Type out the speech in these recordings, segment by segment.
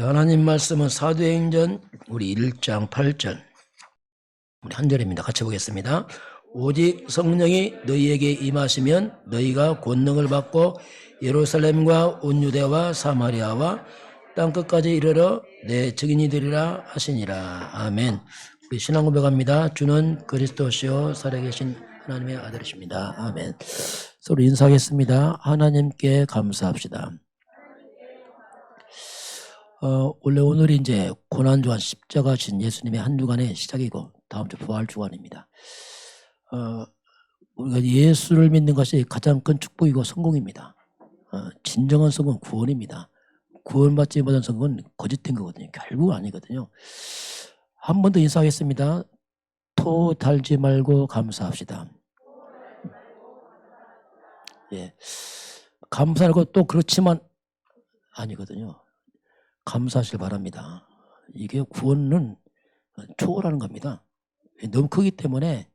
하나님 말씀은 사도행전 우리 1장 8절 우리 한 절입니다. 같이 보겠습니다. 오직 성령이 너희에게 임하시면 너희가 권능을 받고 예루살렘과 온 유대와 사마리아와 땅끝까지 이르러 내 증인이 되리라 하시니라. 아멘. 우리 신앙 고백합니다. 주는 그리스도시요 살아계신 하나님의 아들이십니다. 아멘. 서로 인사하겠습니다. 하나님께 감사합시다. 원래 오늘이 이제 고난주간 십자가 진 예수님의 한 주간의 시작이고 다음 주 부활 주간입니다. 우리가 예수를 믿는 것이 가장 큰 축복이고 성공입니다. 진정한 성공은 구원입니다. 구원받지 못한 성공은 거짓된 거거든요. 결국 아니거든요. 한 번 더 인사하겠습니다. 토 달지 말고 감사합시다. 예, 감사하고 또 그렇지만 아니거든요. 감사하시길 바랍니다. 이게 구원은 초월하는 겁니다. 너무 크기 때문에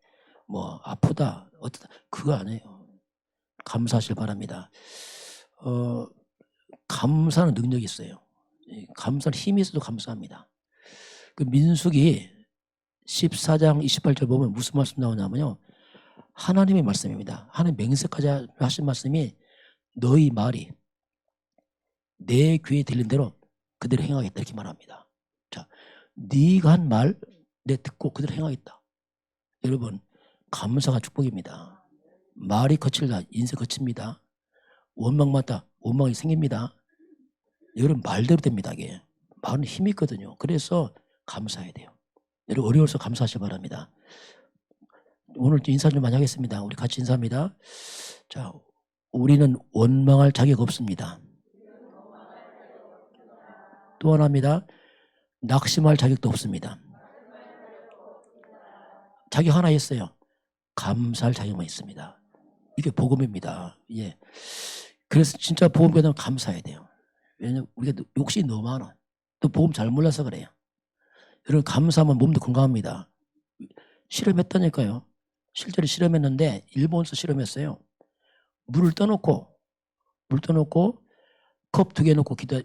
뭐 아프다 어쩌다 그거 아니에요. 감사하시길 바랍니다. 감사는 능력이 있어요. 감사는 힘이 있어도 감사합니다. 그 민수기 14장 28절 보면 무슨 말씀 나오냐면요. 하나님의 말씀입니다. 하나님 맹세까지 하신 말씀이 너희 말이 내 귀에 들린 대로 그대로 행하겠다 이렇게 말합니다. 자, 네가 한 말 내 듣고 그대로 행하겠다. 여러분 감사가 축복입니다. 말이 거칠다 인생 거칩니다. 원망마다 원망이 생깁니다. 여러분 말대로 됩니다. 이게 말은 힘이 있거든요. 그래서 감사해야 돼요. 여러분 어려워서 감사하시기 바랍니다. 오늘 인사 좀 많이 하겠습니다. 우리 같이 인사합니다. 자, 우리는 원망할 자격 없습니다. 또 하나입니다. 낙심할 자격도 없습니다. 자격 하나 있어요. 감사할 자격만 있습니다. 이게 복음입니다. 예. 그래서 진짜 복음 배우면 감사해야 돼요. 왜냐면 우리가 욕심이 너무 많아. 또 복음 잘 몰라서 그래요. 여러분 감사하면 몸도 건강합니다. 실험했다니까요. 실제로 실험했는데 일본에서 실험했어요. 물을 떠놓고 컵 2개 놓고 기도.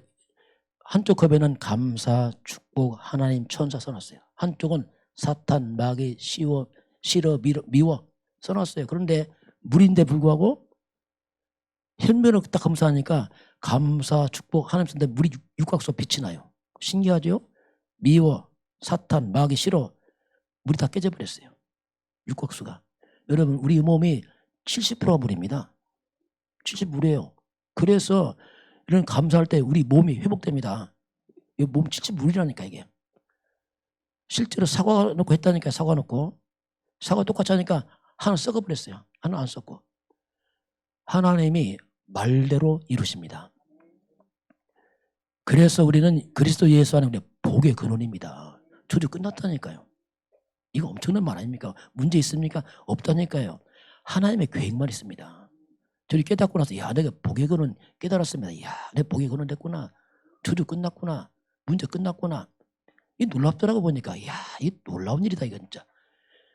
한쪽 컵에는 감사, 축복, 하나님, 천사 써놨어요. 한쪽은 사탄, 마귀, 싫어, 미워 써놨어요. 그런데 물인데 불구하고 현면을 딱 검사하니까 감사, 축복, 하나님 썼는데 물이 육각수 빛이 나요. 신기하죠? 미워, 사탄, 마귀, 싫어 물이 다 깨져버렸어요. 육각수가. 여러분 우리 몸이 70%가 물입니다. 70물이에요. 그래서 이런 감사할 때 우리 몸이 회복됩니다. 이 몸 70물이라니까 이게. 실제로 사과 넣고 했다니까 사과 넣고. 사과 똑같이 하니까 하나 썩어버렸어요. 하나 안 썩고. 하나님이 말대로 이루십니다. 그래서 우리는 그리스도 예수 안에 복의 근원입니다. 저주 끝났다니까요. 이거 엄청난 말 아닙니까? 문제 있습니까? 없다니까요. 하나님의 계획만 있습니다. 저를 깨닫고 나서 야 내가 복의 근원 깨달았습니다. 야 내 복의 근원 됐구나. 저주 끝났구나. 문제 끝났구나. 이 놀랍더라고 보니까 야 이 놀라운 일이다 이거 진짜.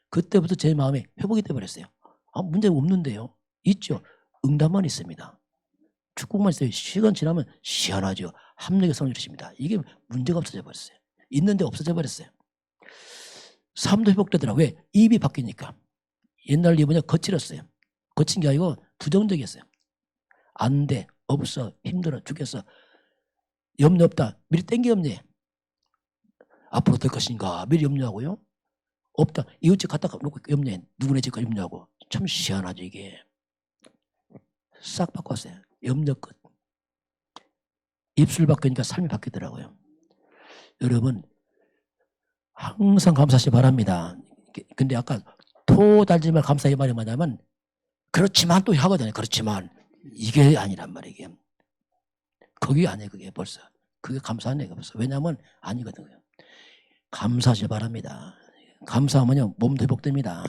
그때부터 제 마음에 회복이 돼버렸어요. 문제 없는데요. 있죠. 응답만 있습니다. 축복만 있어요. 시간 지나면 시원하죠. 합력의 성령을 주십니다. 이게 문제가 없어져 버렸어요. 있는데 없어져 버렸어요. 삶도 회복되더라고요. 왜? 입이 바뀌니까. 옛날 입은 거칠었어요. 거친 게 아니고 부정적이었어요. 안 돼, 없어, 힘들어, 죽겠어. 염려 없다. 미리 땡기 염려해. 앞으로 될 것인가 미리 염려하고요. 없다. 이웃집 갖다 놓고 염려해. 누구네 집까지 염려하고. 참 시원하죠 이게. 싹 바꿨어요. 염려 끝. 입술 바뀌니까 삶이 바뀌더라고요. 여러분 항상 감사하시기 바랍니다. 근데 아까 토 달지 말 감사의 말이 뭐냐면 그렇지만 또 하거든요. 그렇지만 이게 아니란 말이에요. 거기 아니에요. 그게 벌써. 그게 감사한 얘기가 벌써. 왜냐하면 아니거든요. 감사하시기 바랍니다. 감사하면요 몸도 회복됩니다.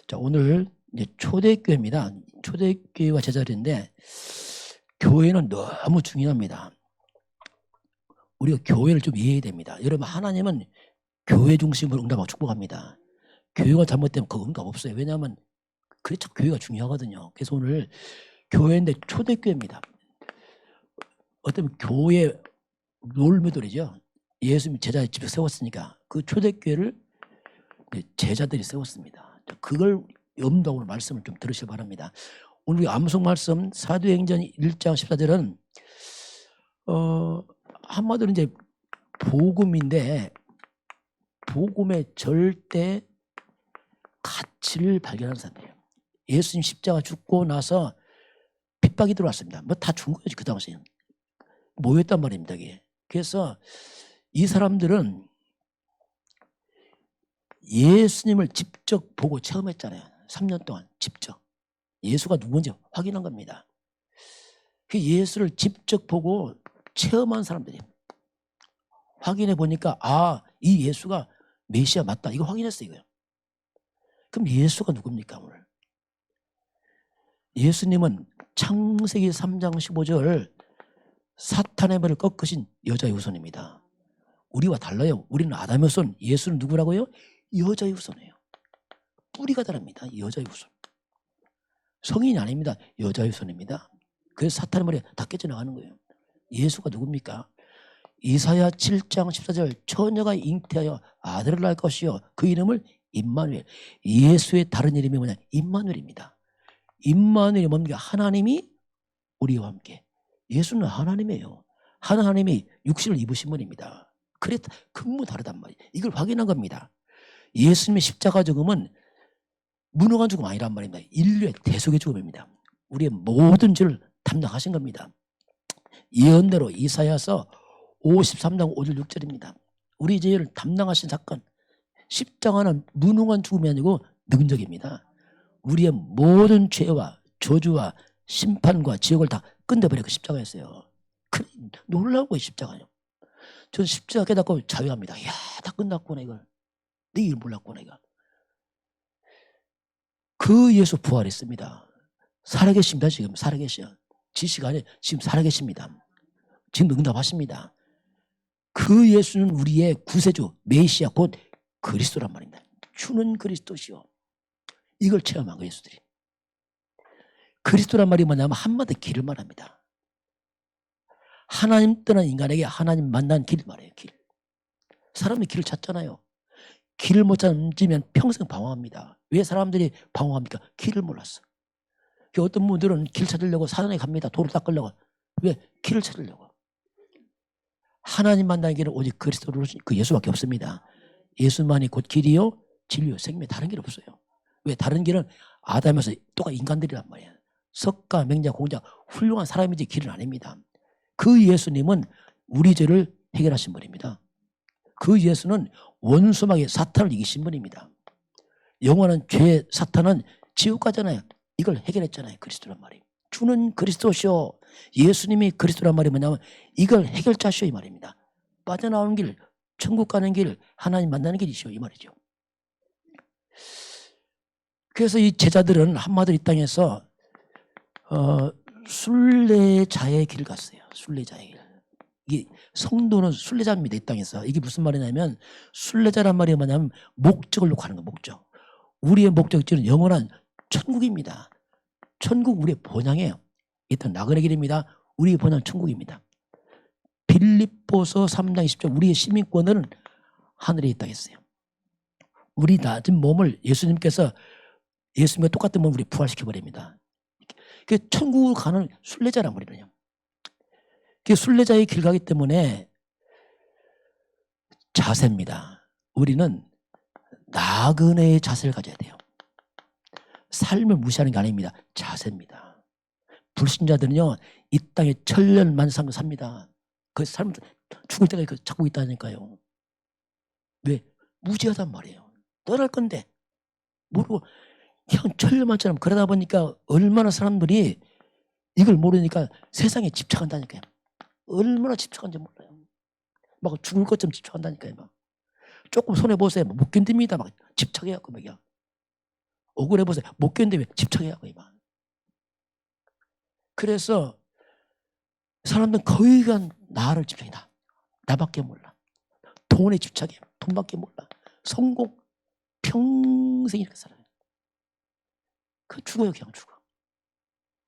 자 오늘 이제 초대교회입니다. 초대교회와 제자리인데 교회는 너무 중요합니다. 우리가 교회를 좀 이해해야 됩니다. 여러분 하나님은 교회 중심으로 응답하고 축복합니다. 교회가 잘못되면 그 응답 없어요. 왜냐하면 그래서 교회가 중요하거든요. 그래서 오늘 교회인데 초대교회입니다. 어쩌면 교회 롤모델이죠. 예수님이 제자의 집에 세웠으니까 그 초대교회를 제자들이 세웠습니다. 그걸 염두하고 말씀을 좀 들으시기 바랍니다. 오늘 우리 암송 말씀 사도행전 1장 14절은 한마디로 이제 복음인데 복음의 절대 가치를 발견하는 사람이에요. 예수님 십자가 죽고 나서 핍박이 들어왔습니다. 뭐 다 죽은 거지 그 당시에는. 모였단 말입니다. 이게. 그래서 이 사람들은 예수님을 직접 보고 체험했잖아요. 3년 동안 직접. 예수가 누군지 확인한 겁니다. 그 예수를 직접 보고 체험한 사람들이 확인해 보니까 이 예수가 메시아 맞다. 이거 확인했어요. 이거요. 그럼 예수가 누굽니까 오늘? 예수님은 창세기 3장 15절 사탄의 발을 꺾으신 여자의 후손입니다. 우리와 달라요. 우리는 아담의 후손, 예수는 누구라고요? 여자의 후손이에요. 뿌리가 다릅니다. 여자의 후손. 성인이 아닙니다. 여자의 후손입니다. 그래서 사탄의 머리가 다 깨져나가는 거예요. 예수가 누굽니까? 이사야 7장 14절 처녀가 잉태하여 아들을 낳을 것이요 그 이름을 임마누엘. 예수의 다른 이름이 뭐냐? 임마누엘입니다. 임마누엘이 뭡니까? 하나님이 우리와 함께. 예수는 하나님이에요. 하나님이 육신을 입으신 분입니다. 그래 근무 다르단 말이에요. 이걸 확인한 겁니다. 예수님의 십자가 죽음은 무능한 죽음 아니란 말입니다. 인류의 대속의 죽음입니다. 우리의 모든 죄를 담당하신 겁니다. 예언대로 이사야서 53장 5절 6절입니다. 우리 죄를 담당하신 사건. 십자가는 무능한 죽음이 아니고 능력입니다. 우리의 모든 죄와 저주와 심판과 지옥을 다 끝내버려 그 십자가였어요. 놀라운 거예요 십자가요. 저는 십자가 깨닫고 자유합니다. 이야 다 끝났구나 이걸. 내 일 몰랐구나 이거. 그 예수 부활했습니다. 살아계십니다. 지금 살아계셔. 지시간에 지금 살아계십니다. 지금 응답하십니다. 그 예수는 우리의 구세주 메시아 곧 그리스도란 말입니다. 주는 그리스도시요. 이걸 체험한 거예요 예수들이. 그리스도란 말이 뭐냐면 한마디 길을 말합니다. 하나님 떠난 인간에게 하나님 만난 길 말해요. 길. 사람이 길을 찾잖아요. 길을 못 찾으면 평생 방황합니다. 왜 사람들이 방황합니까? 길을 몰랐어. 어떤 분들은 길 찾으려고 산에 갑니다. 도로 닦으려고. 왜? 길을 찾으려고. 하나님 만나는 길은 오직 그리스도로 그 예수밖에 없습니다. 예수만이 곧 길이요 진리요 생명이 다른 길 없어요. 왜? 다른 길은 아담에서 또가 인간들이란 말이에요. 석가 맹자 공자 훌륭한 사람이지 길은 아닙니다. 그 예수님은 우리 죄를 해결하신 분입니다. 그 예수는 원수마귀 사탄을 이기신 분입니다. 영원한 죄 사탄은 지옥 가잖아요. 이걸 해결했잖아요. 그리스도란 말이. 주는 그리스도시오. 예수님이 그리스도란 말이 뭐냐면 이걸 해결자시오 이 말입니다. 빠져나오는 길, 천국 가는 길, 하나님 만나는 길이시오 이 말이죠. 그래서 이 제자들은 한마디로 이 땅에서 순례자의 길을 갔어요. 순례자의 길. 이게 성도는 순례자입니다. 이 땅에서. 이게 무슨 말이냐면 순례자란 말이 뭐냐면 목적을 놓고 하는 거예요. 목적. 우리의 목적지는 영원한 천국입니다. 천국 우리의 본향이에요. 이때 나그네 길입니다. 우리의 본향은 천국입니다. 빌립보서 3장 20절 우리의 시민권은 하늘에 있다 했어요. 우리 낮은 몸을 예수님과 똑같은 몸을 우리 부활시켜버립니다. 그 천국을 가는 순례자란 말이에요. 그 순례자의 길 가기 때문에 자세입니다. 우리는 나그네의 자세를 가져야 돼요. 삶을 무시하는 게 아닙니다. 자세입니다. 불신자들은요 이 땅에 천년만상을 삽니다. 그 삶을 죽을 때까지 찾고 있다니까요. 왜? 무지하단 말이에요. 떠날 건데 모르고 그냥 천년만처럼 그러다 보니까 얼마나 사람들이 이걸 모르니까 세상에 집착한다니까요. 얼마나 집착한지 몰라요. 막 죽을 것처럼 집착한다니까요. 막. 조금 손해보세요. 못 견딥니다. 막 집착해갖고 막이야. 억울해보세요. 못 견디면 집착해갖고 막. 그래서 사람들은 거의 나를 집착이다. 나밖에 몰라. 돈에 집착해. 돈밖에 몰라. 성공. 평생 이렇게 살아요. 그 죽어요. 그냥 죽어.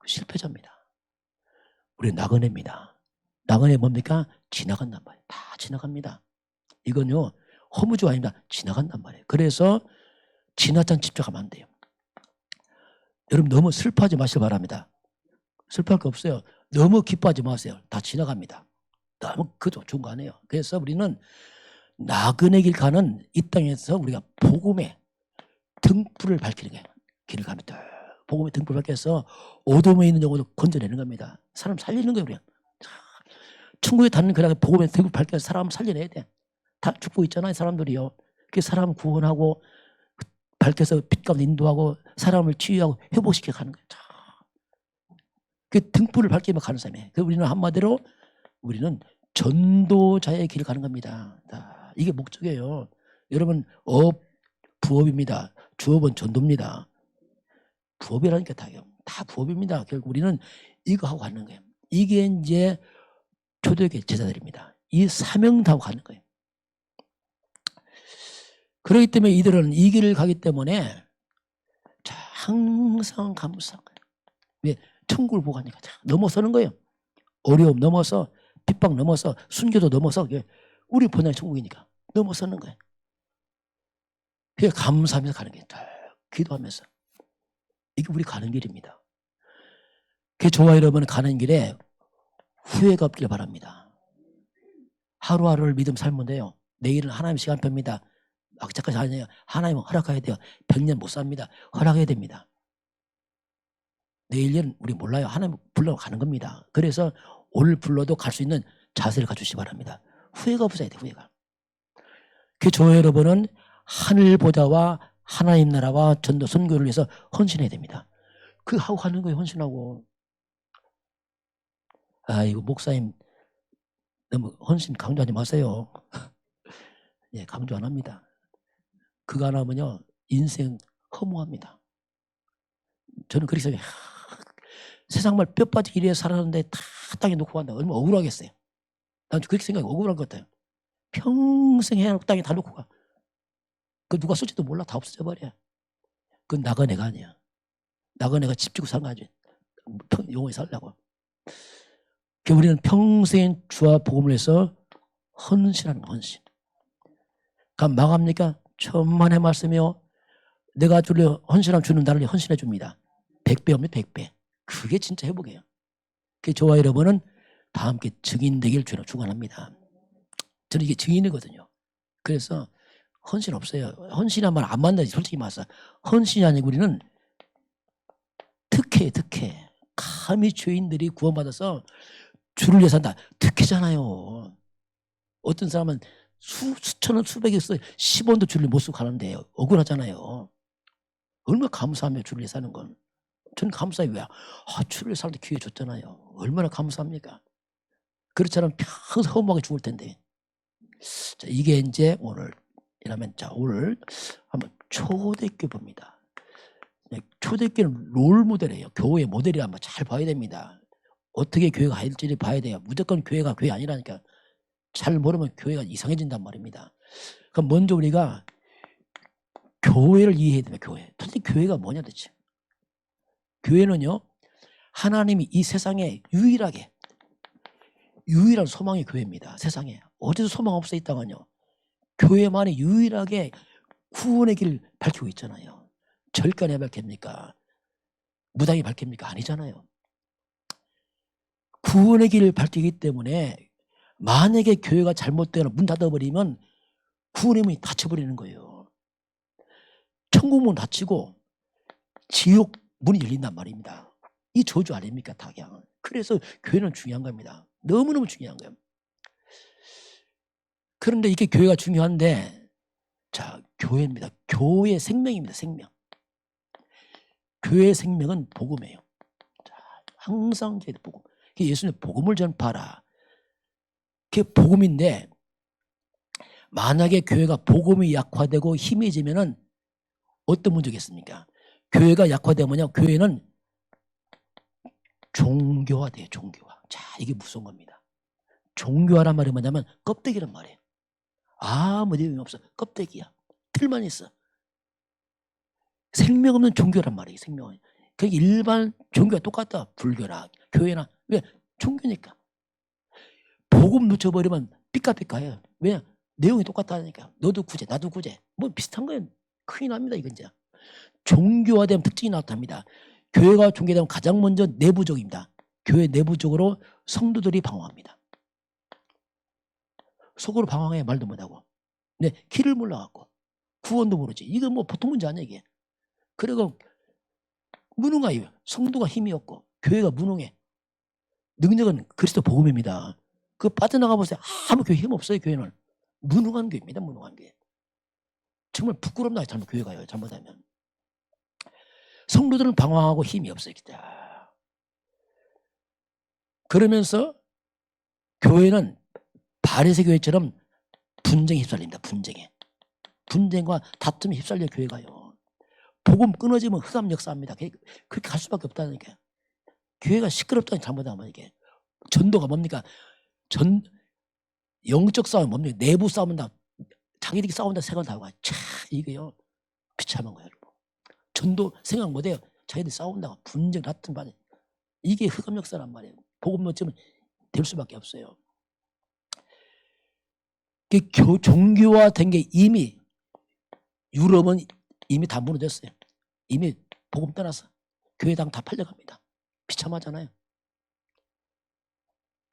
실패자입니다. 우리 나그네입니다. 나그네 뭡니까? 지나간단 말이에요. 다 지나갑니다. 이건요 허무주가 아닙니다. 지나간단 말이에요. 그래서 지나친 집착하면 안 돼요. 여러분 너무 슬퍼하지 마시기 바랍니다. 슬퍼할 거 없어요. 너무 기뻐하지 마세요. 다 지나갑니다. 너무 그저 좋은 거 아니에요. 그래서 우리는 나그네 길 가는 이 땅에서 우리가 복음의 등불을 밝히는 게 길을 갑니다. 복음의 등불을 밝혀서 어둠에 있는 영혼을 건져내는 겁니다. 사람 살리는 거예요. 우리가. 천국에 닿는 그런 복음의 등불을 밝혀서 사람 살려내야 돼. 다 죽고 있잖아요. 사람들이요. 그 사람 구원하고 밝혀서 빛 가운데 인도하고 사람을 치유하고 회복시켜 가는 거예요. 그 등불을 밝히며 가는 삶이에요. 그 우리는 한마디로 우리는 전도자의 길을 가는 겁니다. 이게 목적이에요. 여러분 부업입니다. 주업은 전도입니다. 부업이라니까 다 부업입니다. 결국 우리는 이거 하고 가는 거예요. 이게 이제 초대교회 제자들입니다. 이 사명 다 하고 가는 거예요. 그렇기 때문에 이들은 이 길을 가기 때문에 자, 항상 감사한 거예요. 왜? 천국을 보고 가니까 넘어서는 거예요. 어려움 넘어서 핍박 넘어서 순교도 넘어서 우리 본향 천국이니까 넘어서는 거예요. 그게 감사하면서 가는 게 기도하면서 이게 우리 가는 길입니다. 그 저와 여러분 가는 길에 후회가 없길 바랍니다. 하루하루를 믿음 삶인데요. 내일은 하나님 시간표입니다. 악착같이 아니에요. 하나님은 허락해야 돼요. 100년 못 삽니다. 허락해야 됩니다. 내일은 우리 몰라요. 하나님 불러 가는 겁니다. 그래서 오늘 불러도 갈 수 있는 자세를 갖추시기 바랍니다. 후회가 없어야 돼요. 후회가. 그 저와 여러분은 하늘 보좌와 하나님 나라와 전도 선교를 위해서 헌신해야 됩니다. 그 하고 가는 거예요. 헌신하고. 이거 목사님 너무 헌신 강조하지 마세요. 예, 강조 안 합니다. 그거 안 하면요 인생 허무합니다. 저는 그렇게 생각해요. 세상 말 뼈 빠지게 일해 살았는데 다 땅에 놓고 간다. 얼마나 억울하겠어요. 난 그렇게 생각해. 억울한 것 같아요. 평생 해놓고 땅에 다 놓고 가. 그 누가 쓸지도 몰라. 다 없어져 버려. 그건 나그네가 아니야. 나그네가 집 지고 사는 거 아니지. 영원히 살려고. 우리는 평생 주와 복음을 해서 헌신하는 거, 헌신. 그럼 망합니까? 천만의 말씀이요. 내가 주를 헌신하면 주는 나를 헌신해 줍니다. 100배 없는 100배. 그게 진짜 회복이에요. 그 저와 여러분은 다 함께 증인 되길 주로 축원합니다. 저는 이게 증인이거든요. 그래서 헌신 없어요. 헌신한 말 안 만나지. 솔직히 말해서 헌신이 아니고 우리는 특혜. 감히 죄인들이 구원받아서 주를 위해 산다. 특혜잖아요. 어떤 사람은 수천 원, 수백억 써 10원도 주를 못 쓰고 가는데 억울하잖아요. 얼마나 감사하며 주를 위해 사는 건. 저는 감사해요. 왜? 주를 위해 살 때 기회 줬잖아요. 얼마나 감사합니까? 그렇지 않으면 평생 허무하게 죽을 텐데. 자, 이게 이제 오늘 이라면 자 오늘 한번 초대교회 봅니다. 초대교회는 롤 모델이에요. 교회 모델이 한번 잘 봐야 됩니다. 어떻게 교회가 할지를 봐야 돼요. 무조건 교회가 교회 아니라니까. 잘 모르면 교회가 이상해진단 말입니다. 그럼 먼저 우리가 교회를 이해해야 됩니다. 교회. 도대체 교회가 뭐냐 도대체. 교회는요. 하나님이 이 세상에 유일한 소망이 교회입니다. 세상에. 어디서 소망 없어 이 땅은요. 교회만이 유일하게 구원의 길을 밝히고 있잖아요. 절간에 밝힙니까? 무당이 밝힙니까? 아니잖아요. 구원의 길을 밝히기 때문에 만약에 교회가 잘못되거나 문 닫아버리면 구원의 문이 닫혀버리는 거예요. 천국 문 닫히고 지옥 문이 열린단 말입니다. 이 저주 아닙니까? 다 그냥. 그래서 교회는 중요한 겁니다. 너무너무 중요한 거예요. 그런데 이게 교회가 중요한데 자 교회입니다. 교회의 생명입니다. 생명. 교회의 생명은 복음이에요. 자, 항상 복음. 예수님 복음을 전파하라. 그게 복음인데 만약에 교회가 복음이 약화되고 힘해지면은 어떤 문제가 있습니까? 교회가 약화되면요. 교회는 종교화돼요. 종교화. 자 이게 무서운 겁니다. 종교화란 말이 뭐냐면 껍데기란 말이에요. 아무 내용이 없어. 껍데기야. 틀만 있어. 생명 없는 종교란 말이에요. 생명은. 그 일반 종교가 똑같다. 불교나 교회나. 왜? 종교니까. 복음 놓쳐버리면 삐까삐까해요. 왜? 내용이 똑같다니까. 너도 구제, 나도 구제. 뭐 비슷한 거예요. 큰일 납니다, 이건 이제. 종교화되면 특징이 나타납니다. 교회가 종교되면 가장 먼저 내부적입니다. 교회 내부적으로 성도들이 방황합니다. 속으로 방황해 말도 못하고. 네, 길을 몰라갖고. 구원도 모르지. 이거 뭐 보통 문제 아니야, 이게. 그리고 무능하여 성도가 힘이 없고 교회가 무능해. 능력은 그리스도 복음입니다. 그거 빠져나가 보세요. 아무 교회 힘 없어요. 교회는 무능한 교회입니다. 무능한 교회. 정말 부끄럽다. 잘못 교회 가요. 잘못하면. 성도들은 방황하고 힘이 없어요. 그러면서 교회는 바리새 교회처럼 분쟁에 휩쓸립니다. 분쟁과 다툼에 휩쓸려 교회가요. 복음 끊어지면 흑암 역사입니다. 그렇게 갈 수밖에 없다니까요. 교회가 시끄럽다니 잘못하면 이게 전도가 뭡니까? 영적 싸움 뭡니까? 내부 싸움다. 자기들이 싸운다 생각하고 차 이게요 비참한 거예요. 여러분. 전도 생각 못해요. 자기들이 싸운다고 분쟁 다툼 받아. 이게 흑암 역사란 말이에요. 복음 놓치면 될 수밖에 없어요. 종교화된 게 이미 유럽은 이미 다 무너졌어요. 이미 복음 떠나서 교회당 다 팔려갑니다. 비참하잖아요.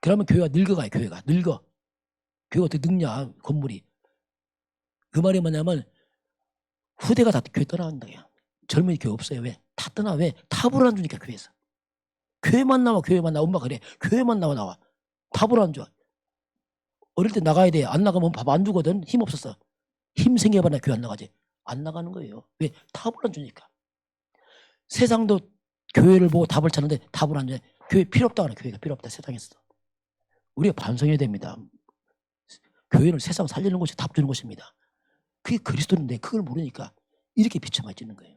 그러면 교회가 늙어가요. 교회가 늙어. 교회가 어떻게 늙냐 건물이. 그 말이 뭐냐면 후대가 다 교회 떠나간다. 젊은이 교회 없어요. 왜? 다 떠나. 왜? 답을 안 주니까 교회에서. 교회만 나와. 엄마 그래. 교회만 나와. 답을 안 줘. 어릴 때 나가야 돼. 안 나가면 밥 안 주거든. 힘 없었어. 힘 생겨봐야 교회 안 나가지. 안 나가는 거예요. 왜? 답을 안 주니까. 세상도 교회를 보고 답을 찾는데 답을 안 줘. 교회 필요 없다. 교회가 필요 없다. 세상에서. 우리가 반성해야 됩니다. 교회는 세상 살리는 곳이 답 주는 곳입니다. 그게 그리스도인데 그걸 모르니까 이렇게 비참해지는 거예요.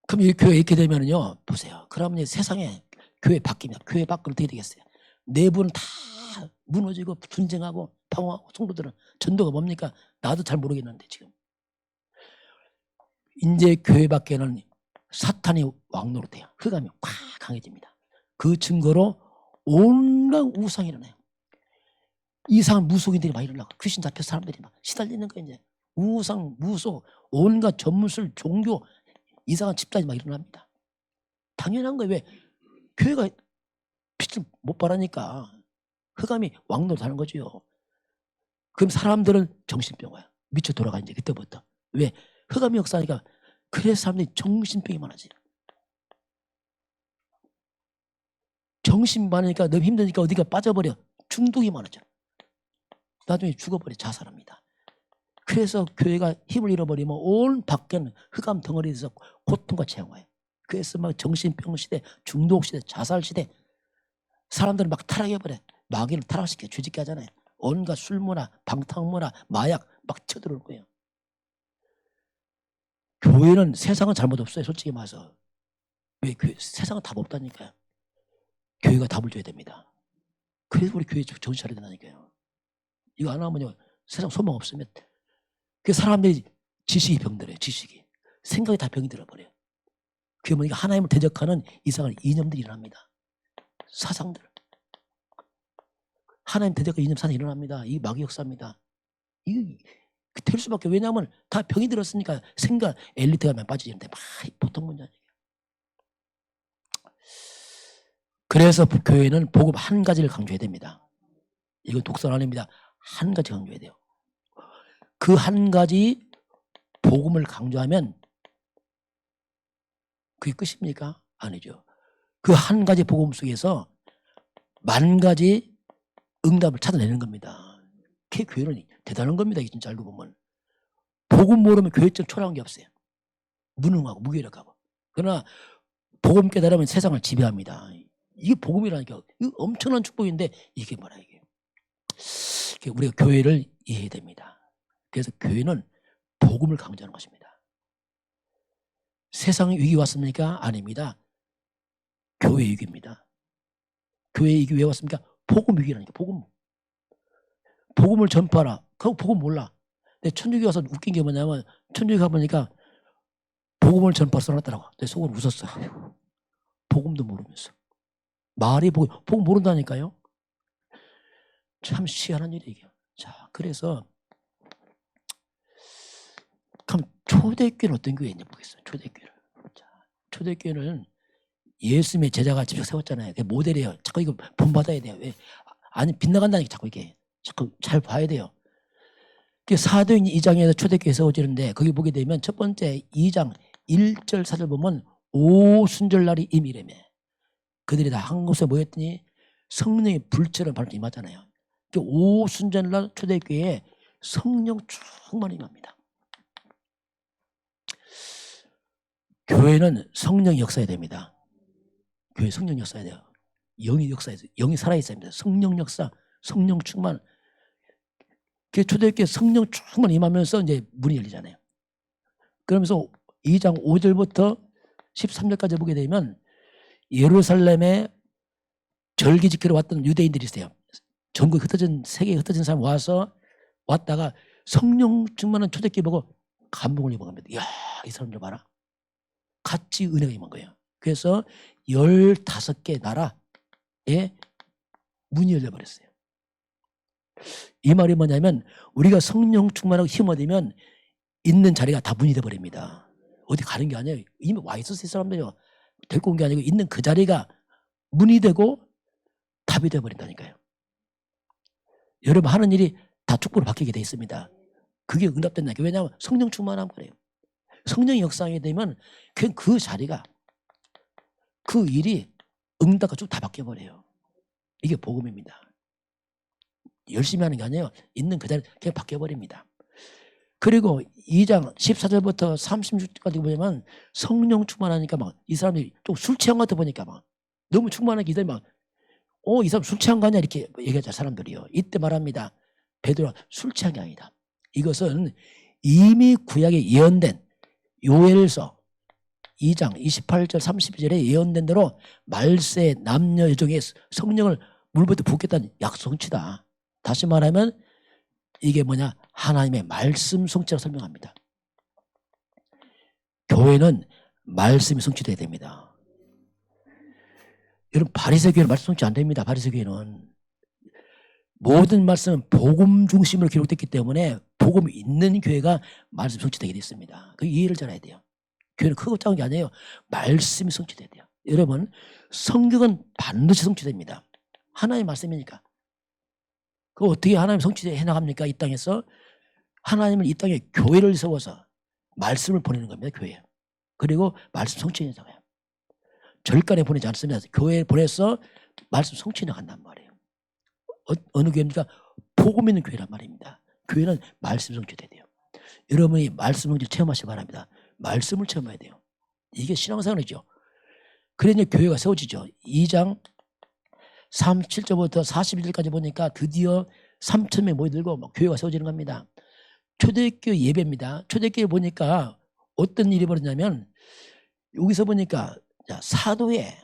그럼 이 교회 이렇게 되면요. 보세요. 그러면 세상에 교회 바뀝니다. 교회 밖으로 어떻게 되겠어요? 내부는 다 무너지고 분쟁하고 방황하고 성도들은 전도가 뭡니까? 나도 잘 모르겠는데 지금. 이제 교회 밖에는 사탄이 왕노릇해요. 흑암이 꽉 강해집니다. 그 증거로 온갖 우상이 일어나요. 이상한 무속인들이 막 일어나고 귀신 잡혀서 사람들이 막 시달리는 거예요. 이제 우상, 무속, 온갖 전문술, 종교 이상한 집단이 막 일어납니다. 당연한 거예요. 왜? 교회가 빛을 못 발하니까 흑암이 왕노릇하는 거죠. 그럼 사람들은 정신병 와요. 미쳐 돌아가 이제 그때부터. 왜? 흑암이 역사니까. 그래서 사람들이 정신병이 많아져요. 정신 많으니까 너무 힘드니까 어디가 빠져버려. 중독이 많아져. 나중에 죽어버려. 자살합니다. 그래서 교회가 힘을 잃어버리면 온 밖에는 흑암 덩어리에서 고통과 재앙 와요. 그래서 막 정신병 시대, 중독 시대, 자살 시대 사람들은 막 타락해버려. 마귀를 타락시켜 죄짓게 하잖아요. 온갖 술문화, 방탕문화, 마약 막 쳐들어올 거예요. 교회는 세상은 잘못 없어요. 솔직히 말해서. 왜? 세상은 답 없다니까요. 교회가 답을 줘야 됩니다. 그래서 우리 교회 정신 차려야 된다니까요. 이거 안 하면요. 세상 소망 없으면 그 사람들이 지식이 병들어요. 지식이. 생각이 다 병이 들어버려요. 그게 뭐니까 하나님을 대적하는 이상한 이념들이 일어납니다. 사상들. 하나님 대적과 이념 사상이 일어납니다. 이 마귀 역사입니다. 이게 될 수밖에. 왜냐하면 다 병이 들었으니까 생각 엘리트가 빠지는데 막 보통 문제 아니에요. 그래서 교회는 복음 한 가지를 강조해야 됩니다. 이건 독설 아닙니다. 한 가지 강조해야 돼요. 그 한 가지 복음을 강조하면 그게 끝입니까? 아니죠. 그 한 가지 복음 속에서 만 가지 응답을 찾아내는 겁니다. 그게 교회는 대단한 겁니다. 이게 진짜 알고 보면. 복음 모르면 교회처럼 초라한 게 없어요. 무능하고 무기력하고. 그러나 복음 깨달으면 세상을 지배합니다. 이게 복음이라니까. 이거 엄청난 축복인데 이게 뭐라 이게. 우리가 교회를 이해해야 됩니다. 그래서 교회는 복음을 강조하는 것입니다. 세상에 위기 왔습니까? 아닙니다. 교회 위기입니다. 교회 위기 왜 왔습니까? 복음 위기라니까. 복음을 전파하라. 그거 복음 몰라. 근데 천주교 가서 웃긴 게 뭐냐면 천주교 가보니까 복음을 전파 써놨더라고. 내 속으로 웃었어. 복음도 모르면서. 말이 보고 모른다니까요. 참 희한한 일이에요. 이게. 자, 그래서 그럼 초대교회는 어떤 교회인지 보겠어요. 초대교회를. 자, 초대교회는 예수님의 제자가 직접 세웠잖아요. 그게 모델이에요. 자꾸 이거 본받아야 돼요. 왜? 아니, 빗나간다니까 자꾸 이게. 자꾸 잘 봐야 돼요. 사도행 2장에서 초대교회 세워지는데 거기 보게 되면 첫 번째 2장 1절 4절 보면 오순절날이 임이래며 그들이 다 한 곳에 모였더니 성령의 불처럼 바로 임하잖아요. 오순절날 초대교회에 성령 충만히 임합니다. 교회는 성령 역사해야 됩니다. 교회 성령 역사해야 돼요. 영이 역사해야 돼요. 영이 살아있어야 됩니다. 성령 역사, 성령 충만. 초대교회 성령 충만 임하면서 이제 문이 열리잖아요. 그러면서 2장 5절부터 13절까지 보게 되면 예루살렘에 절기 지키러 왔던 유대인들이 있어요. 전국 흩어진 세계에 흩어진 사람 왔다가 성령 충만한 초대교회 보고 감동을 입은 겁니다. 이야, 이 사람들 봐라. 같이 은혜가 임한 거예요. 그래서 15개 나라에 문이 열려버렸어요. 이 말이 뭐냐면 우리가 성령 충만하고 힘 얻으면 있는 자리가 다 문이 돼버립니다. 어디 가는 게 아니에요. 이미 와 있었어요. 사람들이요. 데리고 온 게 아니고 있는 그 자리가 문이 되고 답이 돼버린다니까요. 여러분 하는 일이 다 축복으로 바뀌게 돼 있습니다. 그게 응답된다니까. 왜냐하면 성령 충만한 거예요. 성령이 역사하게 되면 그 자리가 그 일이 응답과 쭉 다 바뀌어버려요. 이게 복음입니다. 열심히 하는 게 아니에요. 있는 그 자리 그냥 바뀌어버립니다. 그리고 2장 14절부터 36절까지 보면 성령 충만하니까 막 이 사람들이 좀 술 취한 것 같아 보니까 막 너무 충만하게 이들이 막 이 사람 술 취한 거 아니야 이렇게 얘기하자 사람들이요. 이때 말합니다. 베드로가 술 취한 게 아니다. 이것은 이미 구약에 예언된 요엘서 2장 28절 30절에 예언된 대로 말세 남녀 여종의 성령을 물부터 붓겠다는 약속치다. 다시 말하면 이게 뭐냐? 하나님의 말씀 성취라고 설명합니다. 교회는 말씀이 성취돼야 됩니다. 여러분 바리새 교회는 말씀 성취 안 됩니다. 바리새 교회는 모든 말씀은 복음 중심으로 기록됐기 때문에 복음이 있는 교회가 말씀 성취되게 되어 있습니다. 그 이해를 잘 해야 돼요. 교회는 크고 작은 게 아니에요. 말씀이 성취돼야 돼요. 여러분 성경은 반드시 성취됩니다. 하나님의 말씀이니까. 그 어떻게 하나님 성취해 나갑니까? 이 땅에서 하나님은 이 땅에 교회를 세워서 말씀을 보내는 겁니다. 교회. 그리고 말씀 성취해 나가요. 절간에 보내지 않습니다. 교회에 보내서 말씀 성취해 나간단 말이에요. 어느 교회입니까? 복음 있는 교회란 말입니다. 교회는 말씀 성취돼야 돼요. 여러분이 말씀 성취를 체험하시기 바랍니다. 말씀을 체험해야 돼요. 이게 신앙생활이죠. 그래야 이제 교회가 세워지죠. 2장 37절부터 41절까지 보니까 드디어 3,000명 모여들고 막 교회가 세워지는 겁니다. 초대교회 예배입니다. 초대교회 보니까 어떤 일이 벌어졌냐면 여기서 보니까 사도의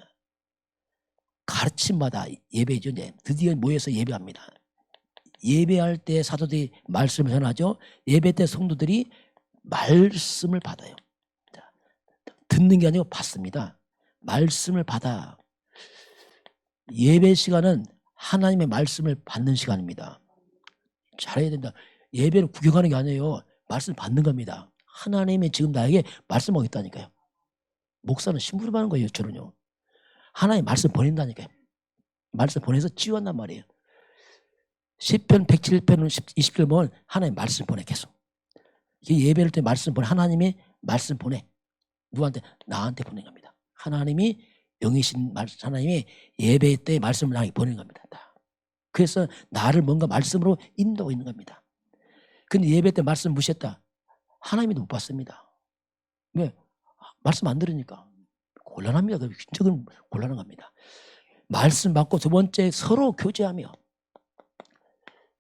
가르침마다 예배죠. 이제 드디어 모여서 예배합니다. 예배할 때 사도들이 말씀을 전하죠. 예배 때 성도들이 말씀을 받아요. 듣는 게 아니고 받습니다. 말씀을 받아. 예배 시간은 하나님의 말씀을 받는 시간입니다. 잘해야 된다. 예배를 구경하는 게 아니에요. 말씀을 받는 겁니다. 하나님이 지금 나에게 말씀하고 있다니까요. 목사는 심부름하는 거예요. 저는요. 하나님 말씀 보낸다니까요. 말씀 보내서 치유한단 말이에요. 시편 107편 20절 보면 하나님 말씀 보내 계속. 예배를 때 말씀 보내. 하나님이 말씀 보내. 누구한테? 나한테 보낸 겁니다. 하나님이 영이신 하나님이 예배 때 말씀을 나에게 보낸 겁니다. 그래서 나를 뭔가 말씀으로 인도하고 있는 겁니다. 근데 예배 때 말씀 무시했다. 하나님이 못 받습니다. 왜? 말씀 안 들으니까. 곤란합니다. 진짜 곤란한 겁니다. 말씀 받고 두 번째 서로 교제하며.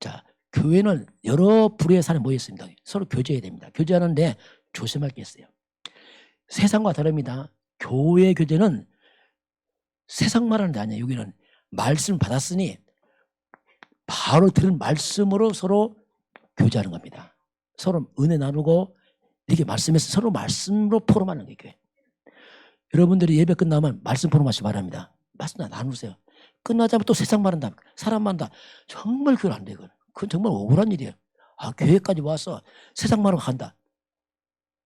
자, 교회는 여러 부류의 사람이 모여 있습니다. 서로 교제해야 됩니다. 교제하는데 조심할 게 있어요. 세상과 다릅니다. 교회 교제는 세상 말하는 데 아니에요. 여기는 말씀 받았으니 바로 들은 말씀으로 서로 교제하는 겁니다. 서로 은혜 나누고 이렇게 말씀에서 서로 말씀으로 포럼하는 거예요. 여러분들이 예배 끝나면 말씀 포럼하시기 바랍니다. 말씀 나누세요. 끝나자마자 또 세상 말한다. 사람 말한다. 정말 그건 안 돼. 그건 정말 억울한 일이에요. 아, 교회까지 와서 세상 말하고 간다.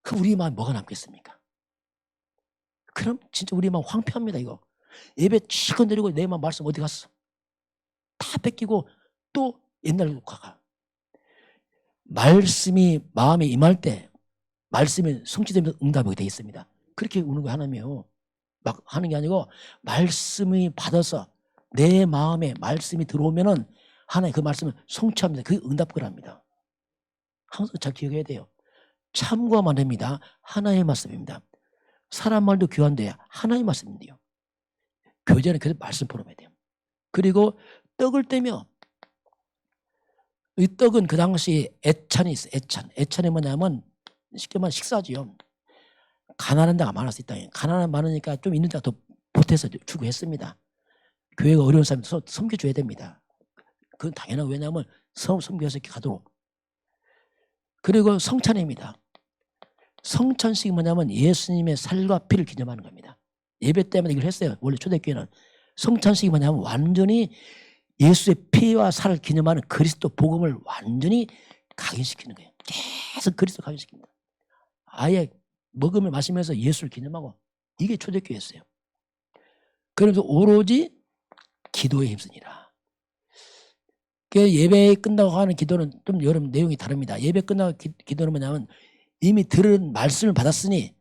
그럼 우리 마음에 뭐가 남겠습니까? 그럼 진짜 우리 마음 황폐합니다. 이거. 예배 치고 내리고 내 마음 말씀 어디 갔어? 다 뺏기고 또 옛날로 가가. 말씀이 마음에 임할 때 말씀이 성취되면 응답이 되어 있습니다. 그렇게 우는 거 하나님이요. 막 하는 게 아니고 말씀이 받아서 내 마음에 말씀이 들어오면은 하나님 그 말씀을 성취합니다. 그게 응답거랍니다. 항상 잘 기억해야 돼요. 참고하면 안 됩니다. 하나의 말씀입니다. 사람 말도 교환돼야 하나의 말씀인데요. 교제는 계속 말씀 포럼해야 돼요. 그리고 떡을 떼며 이 떡은 그 당시 애찬이 있어요. 애찬이 뭐냐면 쉽게 말하면 식사지요. 가난한 데가 많았을 때 가난한 많으니까 좀 있는 데가 더 보태서 주고 했습니다. 교회가 어려운 사람이 섬겨줘야 됩니다. 그건 당연하고 왜냐하면 섬겨서 이렇게 가도록. 그리고 성찬입니다. 성찬식이 뭐냐면 예수님의 살과 피를 기념하는 겁니다. 예배 때마다 이걸 했어요. 원래 초대교회는. 성찬식이 뭐냐면 완전히 예수의 피와 살을 기념하는 그리스도 복음을 완전히 각인시키는 거예요. 계속 그리스도 각인시킵니다. 아예 먹으며 마시면서 예수를 기념하고 이게 초대교회였어요. 그러면서 오로지 기도에 힘쓰니라. 예배 끝나고 하는 기도는 좀 여러 내용이 다릅니다. 예배 끝나고 기도는 뭐냐면 이미 들은 말씀을 받았으니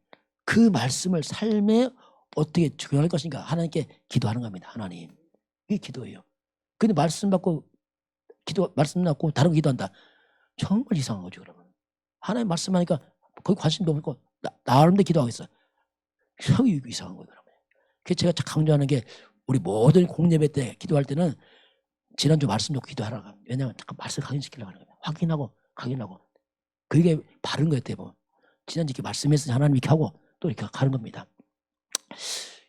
그 말씀을 삶에 어떻게 적용할 것인가 하나님께 기도하는 겁니다. 하나님. 이게 기도예요. 근데 말씀 받고 말씀 받고 다른 거 기도한다. 정말 이상한 거죠, 그러면. 하나님 말씀하니까 거기 관심도 없고 나름대로 기도하겠어. 형이 이상한 거예요, 그러면. 그래서 제가 강조하는 게 우리 모든 공예배 때 기도할 때는 지난주 말씀 놓고 기도하라고 합니다. 왜냐하면 잠깐 말씀 각인시키려고 하는 거예요. 확인하고. 그게 바른 거였대요. 뭐. 지난주 이렇게 말씀했으니 하나님 이렇게 하고 또 이렇게 가는 겁니다.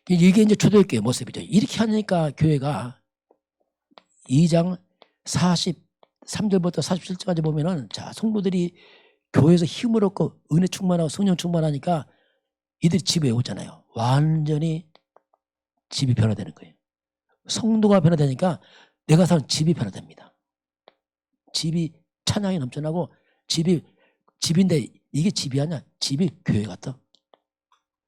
이게 이제 초대교회 모습이죠. 이렇게 하니까 교회가 2장 43절부터 47절까지 보면은 자, 성도들이 교회에서 힘을 얻고 은혜 충만하고 성령 충만하니까 이들이 집에 오잖아요. 완전히 집이 변화되는 거예요. 성도가 변화되니까 내가 사는 집이 변화됩니다. 집이 찬양이 넘쳐나고 집인데 이게 집이 아니야. 집이 교회 같아.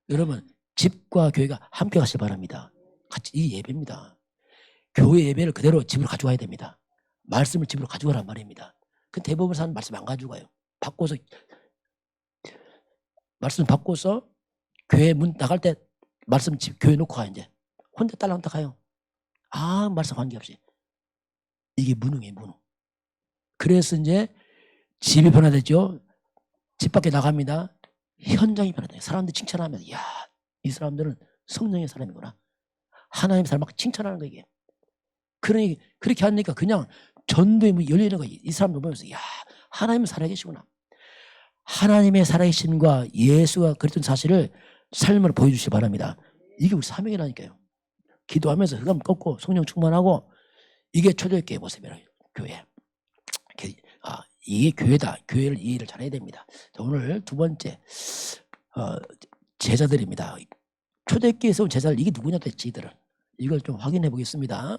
여러분 집과 교회가 함께 가시기 바랍니다. 같이 이 예배입니다. 교회 예배를 그대로 집으로 가져가야 됩니다. 말씀을 집으로 가져가란 말입니다. 그 대부분 사람 말씀 안 가져가요. 말씀 바꿔서 교회 문 나갈 때 말씀 집 교회 놓고 가 이제 혼자 딸랑딸 가요. 말씀 관계없이. 이게 무능이에요, 무능. 그래서 이제 집이 변화되죠. 집 밖에 나갑니다. 현장이 변화돼요. 사람들이 칭찬하면 이야, 이 사람들은 성령의 사람이구나. 하나님의 사람 막 칭찬하는 거 이게. 그러니 그렇게 하니까 그냥 전도의 문이 열리는 거예요. 이 사람들 보면서 야, 하나님은 살아계시구나. 하나님의 살아계심과 예수가 그랬던 사실을 삶으로 보여주시기 바랍니다. 이게 우리 사명이라니까요. 기도하면서 흑암 꺾고 성령 충만하고 이게 초대교회 모습이라요. 교회. 이게 교회다. 교회를 이해를 잘해야 됩니다. 자, 오늘 두 번째 제자들입니다. 초대교회에서 온 제자들 이게 누구냐 도대체 이들은. 이걸 좀 확인해 보겠습니다.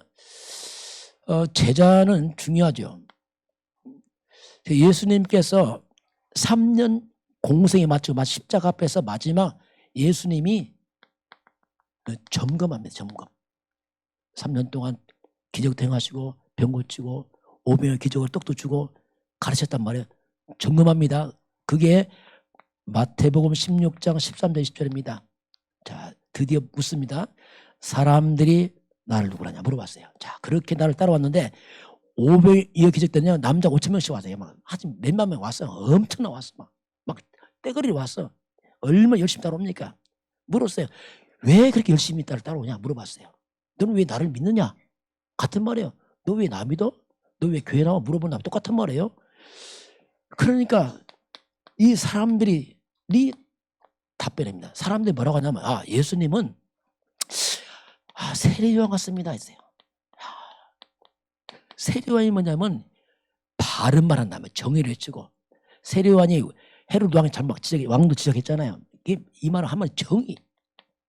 제자는 중요하죠. 예수님께서 3년 공생에 맞춰 십자가 앞에서 마지막 예수님이 점검합니다. 점검. 3년 동안 기적도 행하시고 병 고치고 오병의 기적을 떡도 주고 가르쳤단 말이에요. 점검합니다. 그게 마태복음 16장 13절 20절입니다. 자, 드디어 묻습니다. 사람들이 나를 누구라냐 물어봤어요. 자, 그렇게 나를 따라왔는데 500여 기적 때냐 남자 5,000명씩 왔어요. 막 하여튼 몇만 명 왔어. 엄청나 왔어. 막 떼거리 왔어. 얼마나 열심히 따라옵니까? 물었어요. 왜 그렇게 열심히 따라오냐 물어봤어요. 너는 왜 나를 믿느냐? 같은 말이에요. 너 왜 나 믿어? 너 왜 교회 나와 물어본다? 똑같은 말이에요. 그러니까 이 사람들이 답변입니다. 사람들이 뭐라고 하냐면 예수님은 세례요한 같습니다 했어요. 세례요한이 뭐냐면 바른 말 한다면 정의를 외치고 세례요한이 헤로드 왕이 왕도 지적했잖아요. 이 말은 한마디 정의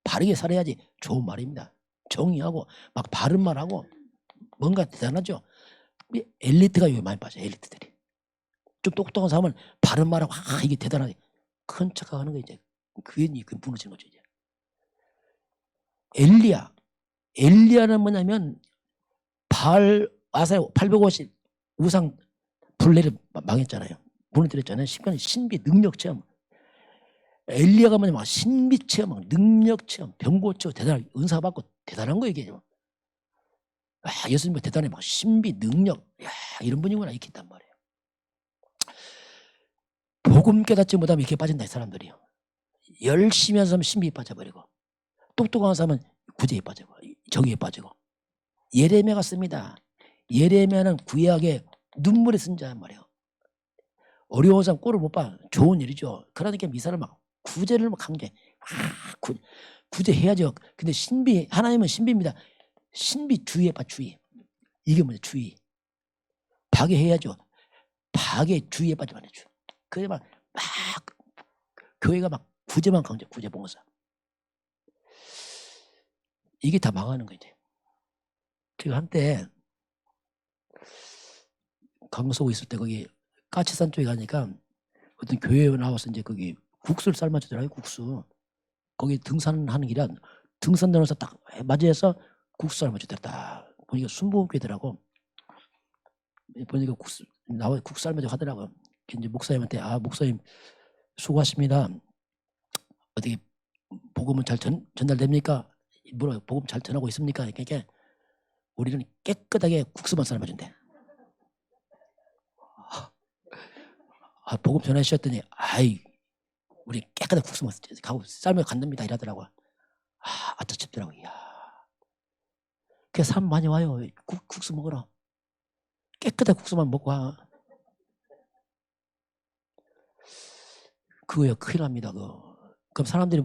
바르게 살아야지 좋은 말입니다. 정의하고 막 바른 말하고 뭔가 대단하죠. 엘리트가 여기 많이 빠져요. 엘리트들이. 좀 똑똑한 사람은 바른 말하고 이게 대단하게 큰 척하는 거 이제 그게 무너진 거죠. 이제. 엘리야는 뭐냐면 바알 아사야 850 우상 불례를 망했잖아요. 무너뜨렸잖아요. 신비 능력 체험. 엘리야가 뭐냐면 신비 체험, 능력 체험, 병고 체험, 대단한 은사 받고 대단한 거 이게. 예수님은 대단해 막 신비 능력, 이런 분이구나 이렇게 있단 말이에요. 복음 깨닫지 못하면 이렇게 빠진다 이 사람들이요. 열심히 하는 사람은 신비에 빠져버리고, 똑똑한 사람은 구제에 빠지고, 정의에 빠지고. 예레미야가 씁니다. 예레미야는 구약에 눈물에 쓴 자란 말이에요. 어려운 사람 꼴을 못 봐. 좋은 일이죠. 그러니까 이 사람 막 구제를 막 강조해. 구제해야죠. 근데 하나님은 신비입니다. 신비 주의에 빠, 주의. 이게 뭐냐, 주의. 파괴해야죠. 파괴 주의에 빠져 말이죠. 그래 막 교회가 막 구제만 강조, 구제 봉사. 이게 다 망하는 거지. 제가 한때 강서구 있을 때 거기 까치산 쪽에 가니까 어떤 교회에 나와서 이제 거기 국수를 삶아주더라고요. 국수. 거기 등산하는 길에 등산로에서 딱 맞이해서 국수 삶아주더라. 보니까 순복음교회더라고. 보니까 국수 삶아주고 하더라고요. 이제 목사님한테 목사님 수고하십니다. 어떻게 복음은 잘 전달됩니까? 물어요. 복음 잘 전하고 있습니까? 그러니까 우리는 깨끗하게 국수만 삶아준대. 복음 전하셨더니 우리 깨끗하게 국수만 가고 삶아 간답니다 이러더라고요. 아차 싶더라고요. 그래서 사람 많이 와요. 국수 먹으러. 깨끗한 국수만 먹고 와. 그거요. 큰일 납니다. 그럼 사람들이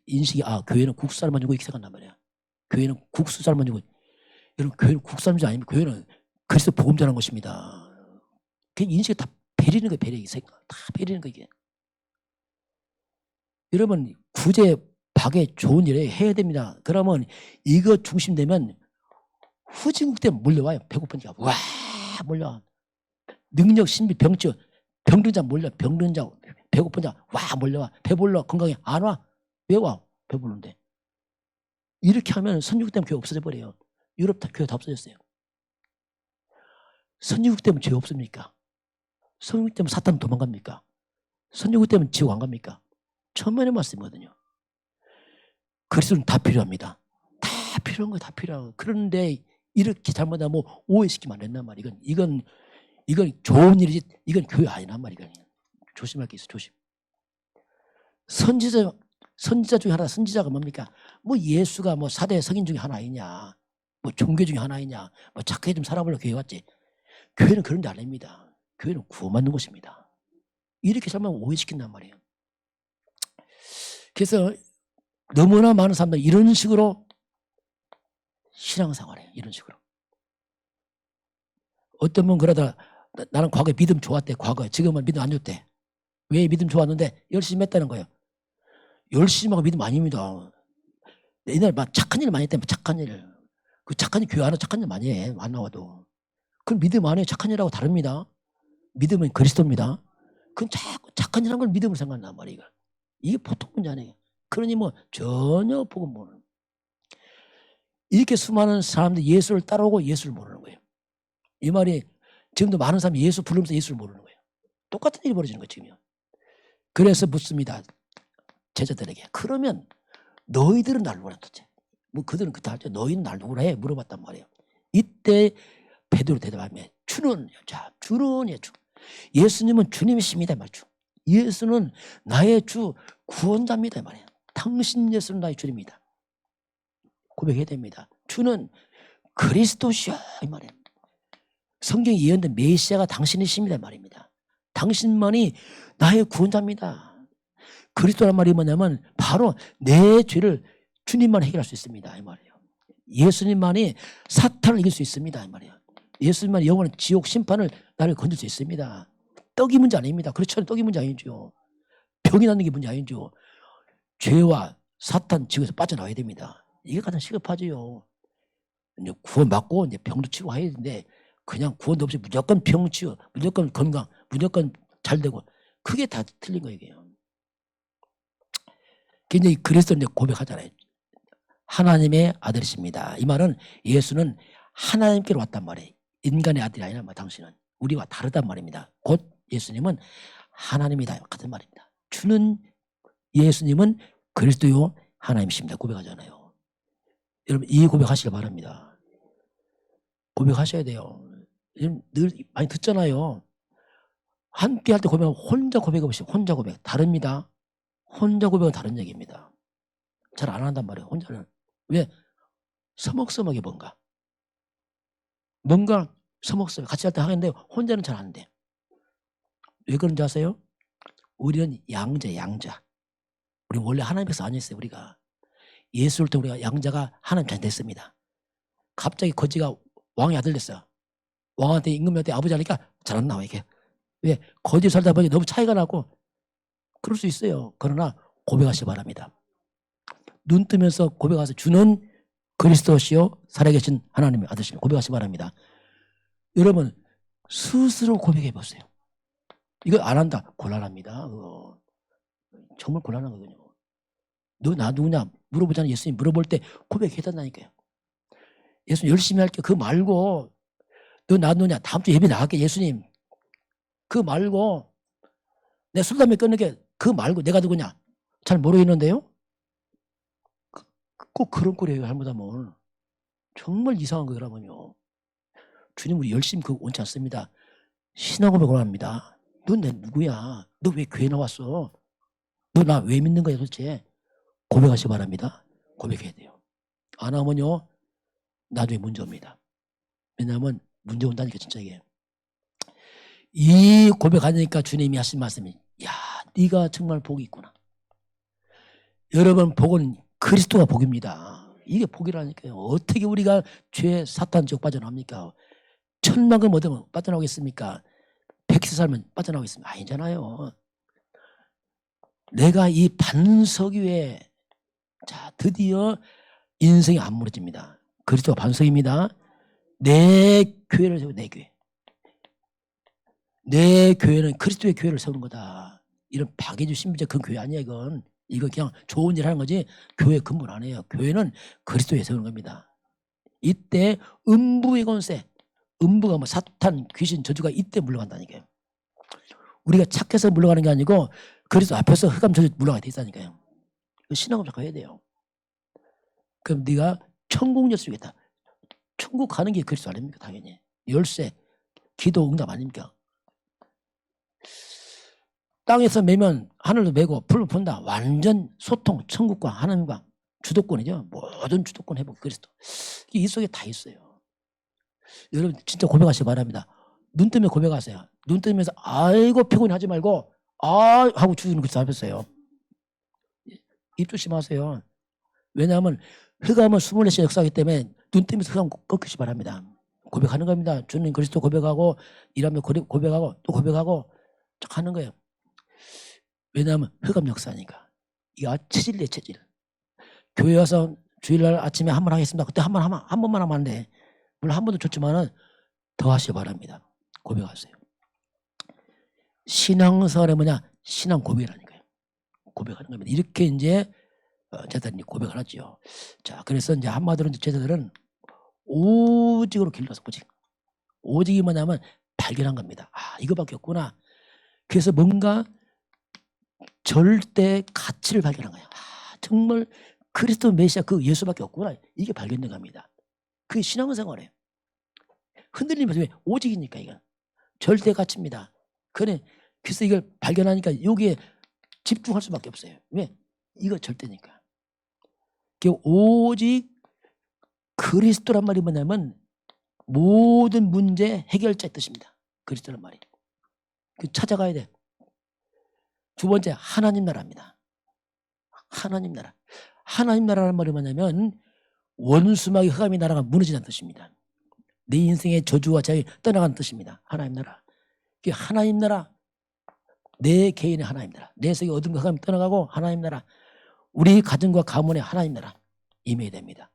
인식이 교회는 국수 삶아주고 이렇게 생각한단 말이야. 교회는 국수 삶아주고. 여러분 교회는 국수 삶아주지 아닙니다. 교회는 그리스도 복음 전하는 것입니다. 그 인식이 다 베리는 거예요. 베리 생각. 다 베리는 거 이게. 여러분 구제 박에 좋은 일에 해야 됩니다. 그러면 이거 중심되면 후진국 때문에 몰려와요. 배고프니까 와 몰려. 능력 신비 병증 병든자 몰려. 병든자 배고픈자 와 몰려와. 배불러 건강해 안 와. 왜 와? 배부른데. 이렇게 하면 선진국 때문에 교회 없어져 버려요. 유럽 교회 다 없어졌어요. 선진국 때문에 죄 없습니까? 선진국 때문에 사탄 도망갑니까? 선진국 때문에 지옥 안 갑니까? 천만의 말씀이거든요. 그리스도는 다 필요합니다. 다 필요한 거예요. 다 필요한 거. 그런데 이렇게 잘못하면 오해시키면 안 된단 말이야. 이건 좋은 일이지 이건 교회 아니란 말이야. 조심할 게 있어. 조심. 선지자 중에 하나, 선지자가 뭡니까? 예수가 4대 성인 중에 하나 아니냐, 종교 중에 하나 아니냐, 착하게 좀 살아보려고 교회 왔지. 교회는 그런 데 아닙니다. 교회는 구원받는 곳입니다. 이렇게 살면 오해시킨단 말이에요. 그래서 너무나 많은 사람들이 이런 식으로 신앙생활해요. 이런 식으로. 어떤 분 그러다 나는 과거에 믿음 좋았대. 과거에. 지금은 믿음 안 좋대. 왜 믿음 좋았는데 열심히 했다는 거예요. 열심히 하고 믿음 아닙니다. 옛날에 착한 일 많이 했다면 착한 일. 그 착한 일 교회 안에 착한 일 많이 해. 안 나와도. 그건 믿음 안에 착한 일하고 다릅니다. 믿음은 그리스도입니다. 그건 착한 일한 걸 믿음으로 생각한단 말이에요. 이게 보통 문제 아니에요. 그러니 전혀 복음 모르는. 이렇게 수많은 사람들이 예수를 따라오고 예수를 모르는 거예요. 이 말이 지금도 많은 사람이 예수 부르면서 예수를 모르는 거예요. 똑같은 일이 벌어지는 거예요. 지금요. 그래서 묻습니다. 제자들에게. 그러면 너희들은 날 누구라 도대체. 그들은 그때 하죠. 너희는 날 누구라 해? 물어봤단 말이에요. 이때 베드로 대답하며 주는 주. 예수님은 주님이십니다. 말이죠. 예수는 나의 주 구원자입니다. 말이에요. 당신 예수는 나의 주입니다. 고백해야 됩니다. 주는 그리스도시요. 이 말이에요. 성경에 예언된 메시아가 당신이십니다. 말입니다. 당신만이 나의 구원자입니다. 그리스도란 말이 뭐냐면 바로 내 죄를 주님만 해결할 수 있습니다. 이 말이에요. 예수님만이 사탄을 이길 수 있습니다. 이 말이에요. 예수님만이 영원한 지옥 심판을 나를 건질 수 있습니다. 떡이 문제 아닙니다. 그렇죠. 떡이 문제 아니죠. 병이 나는 게 문제 아니죠. 죄와 사탄 지옥에서 빠져나와야 됩니다. 이게 가장 시급하지요. 이제 구원받고 이제 병도 치고 해야 되는데 그냥 구원도 없이 무조건 병 치유, 무조건 건강, 무조건 잘 되고 그게 다 틀린 거예요. 이게. 이제 그래서 이제 고백하잖아요. 하나님의 아들이십니다. 이 말은 예수는 하나님께로 왔단 말이에요. 인간의 아들이 아니라 당신은 우리와 다르단 말입니다. 곧 예수님은 하나님이다 같은 말입니다. 주는 예수님은 그리스도요 하나님이십니다. 고백하잖아요. 여러분 이 고백하시길 바랍니다. 고백하셔야 돼요. 늘 많이 듣잖아요. 함께 할 때 고백하면 혼자 고백해 보시면 혼자 고백 다릅니다. 혼자 고백은 다른 얘기입니다. 잘 안 한단 말이에요. 혼자는. 왜? 서먹서먹해 뭔가 서먹서먹 같이 할 때 하는데 혼자는 잘 안 돼. 왜 그런지 아세요? 우리는 양자. 우리 원래 하나님께서 아니었어요. 우리가 예수를 통해 우리가 양자가 하나님 잘 됐습니다. 갑자기 거지가 왕의 아들 됐어요. 왕한테 임금한테 아버지 하니까 잘 안 나와 이게. 왜? 거지 살다 보니 너무 차이가 나고 그럴 수 있어요. 그러나 고백하시기 바랍니다. 눈 뜨면서 고백하세요. 주는 그리스도시요 살아계신 하나님의 아들이십니다. 고백하시기 바랍니다. 여러분 스스로 고백해 보세요. 이거 안 한다. 곤란합니다. 정말 곤란한 거거든요. 너 나 누구냐 물어보잖아요. 예수님 물어볼 때 고백해야 된다니까요. 예수님 열심히 할게. 그거 말고 너 나 누구냐 다음 주 예배 나갈게 예수님. 그거 말고 내 술 담배 끊을게. 그거 말고 내가 누구냐 잘 모르겠는데요. 꼭 그런 꼴이에요. 잘못하면 정말 이상한 거라면요. 주님 우리 열심히 그거 원치 않습니다. 신앙 고백을 합니다. 너 내 누구야? 너 왜 교회 나왔어? 너 나 왜 믿는 거야 도대체? 고백하시기 바랍니다. 고백해야 돼요. 안 하면요 나중에 문제 옵니다. 왜냐하면 문제 온다니까 진짜 이게. 이 고백하니까 주님이 하신 말씀이 야 네가 정말 복이 있구나. 여러분 복은 그리스도가 복입니다. 이게 복이라니까요. 어떻게 우리가 죄 사탄 지옥 빠져나옵니까? 천만금 얻으면 빠져나오겠습니까? 100세 살면 빠져나오겠습니까? 아니잖아요. 내가 이 반석 위에 자 드디어 인생이 안 무너집니다. 그리스도가 반석입니다. 내 교회를 세워 내 교회. 내 교회는 그리스도의 교회를 세우는 거다. 이런 박해주 신비적 그 교회 아니야 이건. 이거 그냥 좋은 일 하는 거지 교회 근본 아니에요. 교회는 그리스도에 세우는 겁니다. 이때 음부의 권세, 음부가 뭐 사탄, 귀신, 저주가 이때 물러간다니까요. 우리가 착해서 물러가는 게 아니고 그리스도 앞에서 흑암 저주 물러가야 된다니까요. 신앙을 잡아야 돼요. 그럼 네가 천국 열수겠다. 천국 가는 게 그리스도 아닙니까? 당연히. 열쇠, 기도 응답 아닙니까? 땅에서 매면 하늘도 매고 풀로 푼다. 완전 소통, 천국과 하나님과 주도권이죠. 모든 주도권 회복 그리스도. 이 속에 다 있어요. 여러분 진짜 고백하시기 바랍니다. 눈 뜨면 고백하세요. 눈 뜨면서 아이고 피곤해 하지 말고 아 하고 주는 그리스도 앞에서요. 입 조심하세요. 왜냐하면 흑암은 24시간 역사하기 때문에 눈 뜨면서 흑암 꺾이시 바랍니다. 고백하는 겁니다. 주님 그리스도 고백하고 일하면 고백하고 또 고백하고 쭉 하는 거예요. 왜냐하면 흑암 역사니까. 이거 체질이에요 체질. 교회 와서 주일날 아침에 한 번 하겠습니다. 그때 한 번만 하면 안 돼. 물론 한 번도 좋지만은 더 하시기 바랍니다. 고백하세요. 신앙생활이 뭐냐? 신앙 고백이라니까요. 고백하는 겁니다. 이렇게 이제 제자들이 고백을 하죠. 자, 그래서 이제 한마디로 제자들은 오직으로 길러서 오직이 뭐냐면 발견한 겁니다. 아, 이거밖에 없구나. 그래서 뭔가 절대 가치를 발견한 거야. 아, 정말 그리스도 메시아 그 예수밖에 없구나. 이게 발견된 겁니다. 그게 신앙생활이에요. 흔들리면서 왜? 오직이니까 이건. 절대 가치입니다. 그래서 이걸 발견하니까 여기에 집중할 수밖에 없어요. 왜? 이거 절대니까. 오직 그리스도란 말이 뭐냐면 모든 문제 해결자의 뜻입니다. 그리스도란 말이. 찾아가야 돼. 두 번째 하나님 나라입니다. 하나님 나라. 하나님 나라란 말이 뭐냐면 원수막이 흑암의 나라가 무너지는 뜻입니다. 내 인생의 저주와 자유 떠나가는 뜻입니다. 하나님 나라. 하나님 나라. 내 개인의 하나님 나라. 내 속에 어둠과 흑암이 떠나가고 하나님 나라. 우리 가정과 가문의 하나님 나라 임해야 됩니다.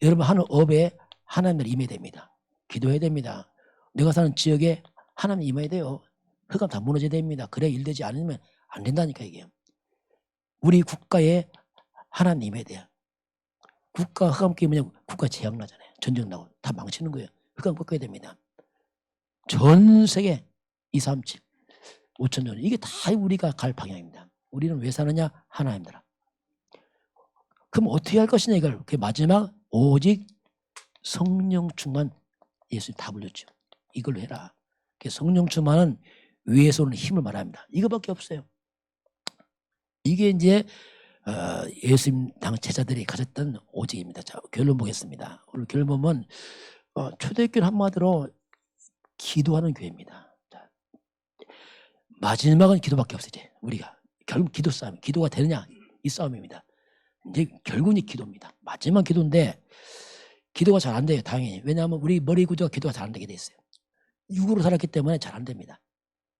여러분 하는 업에 하나님 나라 임해야 됩니다. 기도해야 됩니다. 내가 사는 지역에 하나님 임해야 돼요. 흑암 다 무너져야 됩니다. 그래 일 되지 않으면 안 된다니까 이게. 우리 국가에 하나님 임해야 돼요. 국가 흑암 끼면 국가 재앙 나잖아요. 전쟁 나고 다 망치는 거예요. 흑암 꺾어야 됩니다. 전 세계 2, 3, 7, 5천 년 이게 다 우리가 갈 방향입니다. 우리는 왜 사느냐? 하나님 나라. 그럼 어떻게 할 것이냐 이걸. 그 마지막 오직 성령 충만. 예수님 다 불렸죠. 이걸로 해라. 성령 충만은 위에서 오는 힘을 말합니다. 이거밖에 없어요. 이게 이제 예수님 당 제자들이 가졌던 오직입니다. 자, 결론 보겠습니다. 오늘 결론 보면 초대교회는 한마디로 기도하는 교회입니다. 자, 마지막은 기도밖에 없어요. 이제 우리가 결국 기도 싸움, 기도가 되느냐 이 싸움입니다. 이제 결국은 기도입니다. 마지막 기도인데 기도가 잘 안 돼요. 당연히. 왜냐하면 우리 머리 구조가 기도가 잘 안 되게 돼 있어요. 육으로 살았기 때문에 잘 안 됩니다.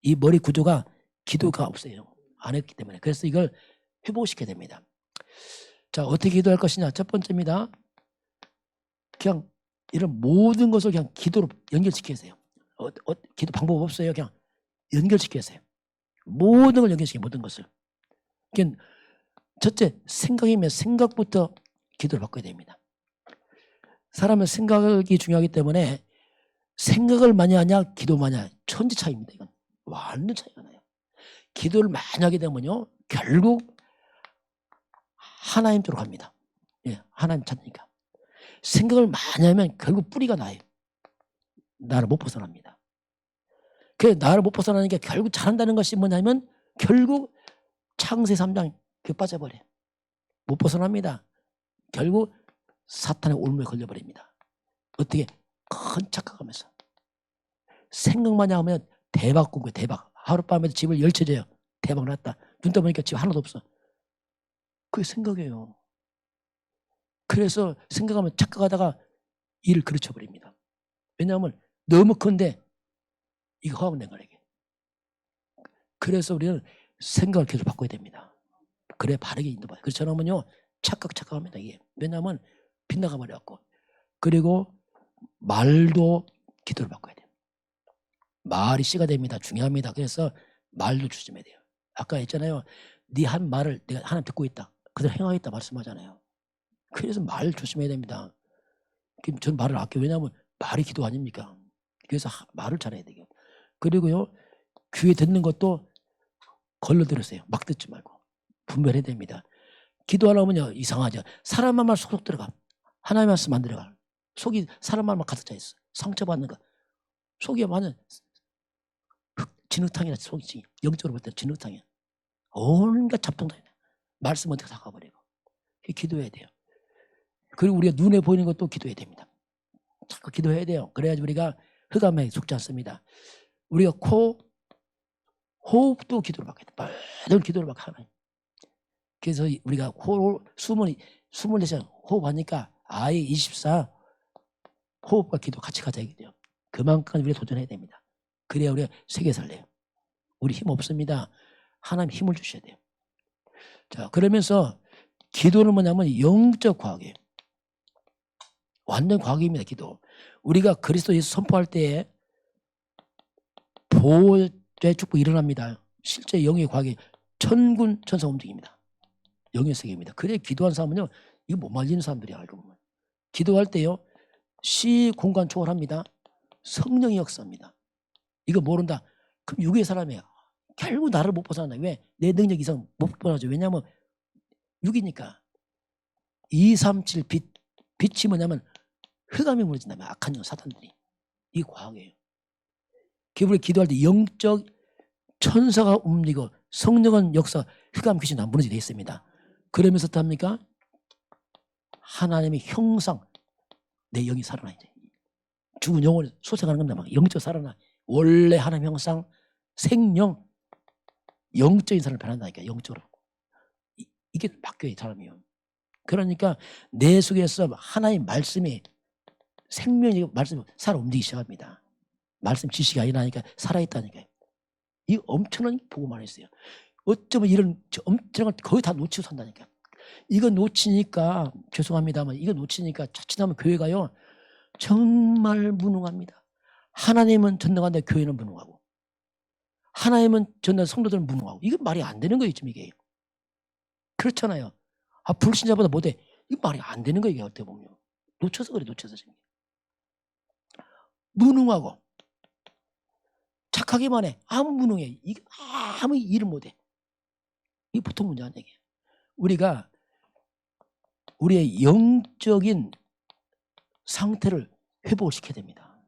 이 머리 구조가 기도가 없어요. 안 했기 때문에. 그래서 이걸 회복시켜야 됩니다. 자, 어떻게 기도할 것이냐. 첫 번째입니다. 그냥 이런 모든 것을 그냥 기도로 연결시켜야 돼요. 기도 방법 없어요. 그냥 연결시켜야 돼요. 모든 걸 연결시켜요. 모든 것을. 그러니까 첫째, 생각이면 생각부터 기도를 바꿔야 됩니다. 사람은 생각이 중요하기 때문에 생각을 많이 하냐 기도 많이 하냐 천지 차이입니다. 이건 완전 차이가 나요. 기도를 많이 하게 되면요 결국 하나님 쪽으로 갑니다. 예, 하나님 찾으니까. 생각을 많이 하면 결국 뿌리가 나요. 나를 못 벗어납니다. 그 나를 못 벗어나니까 결국 잘한다는 것이 뭐냐면 결국 창세 3장 빠져버려요. 못 벗어납니다. 결국 사탄의 올무에 걸려버립니다. 어떻게? 큰 착각하면서. 생각만 하면 대박 꾼 거예요. 대박. 하룻밤에 집을 열쳐줘요. 대박 났다. 눈 떠보니까 집 하나도 없어. 그게 생각이에요. 그래서 생각하면 착각하다가 일을 그르쳐버립니다. 왜냐하면 너무 큰데 이거 허황 된 거예요. 그래서 우리는 생각을 계속 바꿔야 됩니다. 그래 바르게 인도받아요. 그렇지 않으면요 착각합니다. 이게. 왜냐하면 빗나가 버려갖고. 그리고 말도 기도를 바꿔야 돼요. 말이 씨가 됩니다. 중요합니다. 그래서 말도 조심해야 돼요. 아까 했잖아요. 네 한 말을 내가 하나님 듣고 있다. 그대로 행하겠다 말씀하잖아요. 그래서 말 조심해야 됩니다. 전 말을 아껴요. 왜냐하면 말이 기도 아닙니까? 그래서 말을 잘해야 돼요. 그리고요 귀에 듣는 것도 걸러 들으세요. 막 듣지 말고 분별해야 됩니다. 기도하려면요 이상하죠. 사람 말 속속 들어가. 하나님 말씀 안 들어가. 속이 사람 말만 가득 차 있어. 상처받는 거. 속이 완전 진흙탕이나 속이지. 영적으로 볼 때 진흙탕이야. 온갖 잡동다. 말씀 어떻게 다 가버리고. 기도해야 돼요. 그리고 우리가 눈에 보이는 것도 기도해야 됩니다. 자꾸 기도해야 돼요. 그래야지 우리가 흑암에 속지 않습니다. 우리가 호흡도 기도를 받게 돼. 모든 기도를 받게 하나님. 그래서 우리가 숨을 내서 호흡하니까 아예 24 호흡과 기도 같이 가자 이게 돼요. 그만큼 우리가 도전해야 됩니다. 그래야 우리가 세계 살래요. 우리 힘 없습니다. 하나님 힘을 주셔야 돼요. 자, 그러면서 기도는 뭐냐면 영적 과학이에요. 완전 과학입니다. 기도. 우리가 그리스도 예수 선포할 때에 보호의 축복이 일어납니다. 실제 영의 과학이 천군 천사 움직입니다. 영의 세계입니다. 그래 기도한 사람은요 이거 못 말리는 사람들이야. 알고 보면. 기도할 때요 시 공간 초월합니다. 성령이 역사합니다. 이거 모른다. 그럼 육의 사람이야. 결국 나를 못 벗어난다. 왜? 내 능력 이상 못 벗어나죠. 왜냐하면 6이니까 2, 3, 7 빛이 뭐냐면 흑암이 무너진다면 악한 영 사탄들이. 이게 과학이에요. 우리 기도할 때 영적 천사가 움직이고 성령은 역사 흑암 귀신 다 무너지게 되어 있습니다. 그러면서 어떡합니까? 하나님의 형상 내 영이 살아나 이제 죽은 영을 소생하는 겁니다. 막 영적 살아나 원래 하나님 형상 생명 영적인 사람을 변한다니까. 영적으로 이게 바뀌어요 사람이요. 그러니까 내 속에서 하나님 말씀이 생명이 말씀이 살아 움직이기 시작합니다. 말씀 지식이 아니라니까 살아있다니까요. 이 엄청난 보고만 했어요. 어쩌면 이런 엄청난 거의 다 놓치고 산다니까. 이거 놓치니까 죄송합니다만 이거 놓치니까 자칫하면 교회가요 정말 무능합니다. 하나님은 전능한데 교회는 무능하고, 하나님은 전능 성도들은 무능하고, 이건 말이 안 되는 거예요. 지금 이게 그렇잖아요. 불신자보다 못해. 이거 말이 안 되는 거예요. 어떻게 보면 놓쳐서 그래. 놓쳐서 지금 무능하고 착하기만 해. 아무 무능해. 이게 아무 일을 못해. 이게 보통 문제 아니에요. 우리가 우리의 영적인 상태를 회복시켜야 됩니다.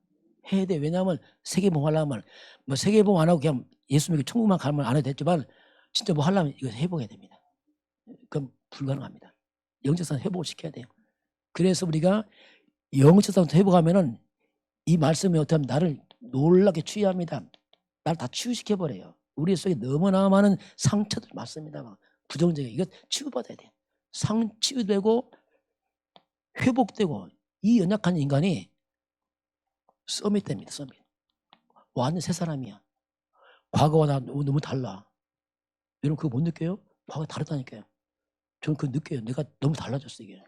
해야 돼. 왜냐하면 세계봉 하려면 뭐 세계봉 안 하고 그냥 예수 믿고 천국만 가면 안 해도 됐지만 진짜 뭐 하려면 이거 회복해야 됩니다. 그럼 불가능합니다. 영적 상태 회복을 시켜야 돼요. 그래서 우리가 영적 상태 회복하면은 이 말씀이 어떻게 하면 나를 놀랍게 치유합니다. 나를 다 치유시켜버려요. 우리 속에 너무나 많은 상처들 많습니다. 부정적인 이거 치유받아야 돼요. 치유되고 회복되고 이 연약한 인간이 서밋됩니다. 서밋. 완전 새 사람이야. 과거와 나 너무 달라. 여러분 그거 못 느껴요? 과거 다르다니까요. 저는 그거 느껴요. 내가 너무 달라졌어 이게.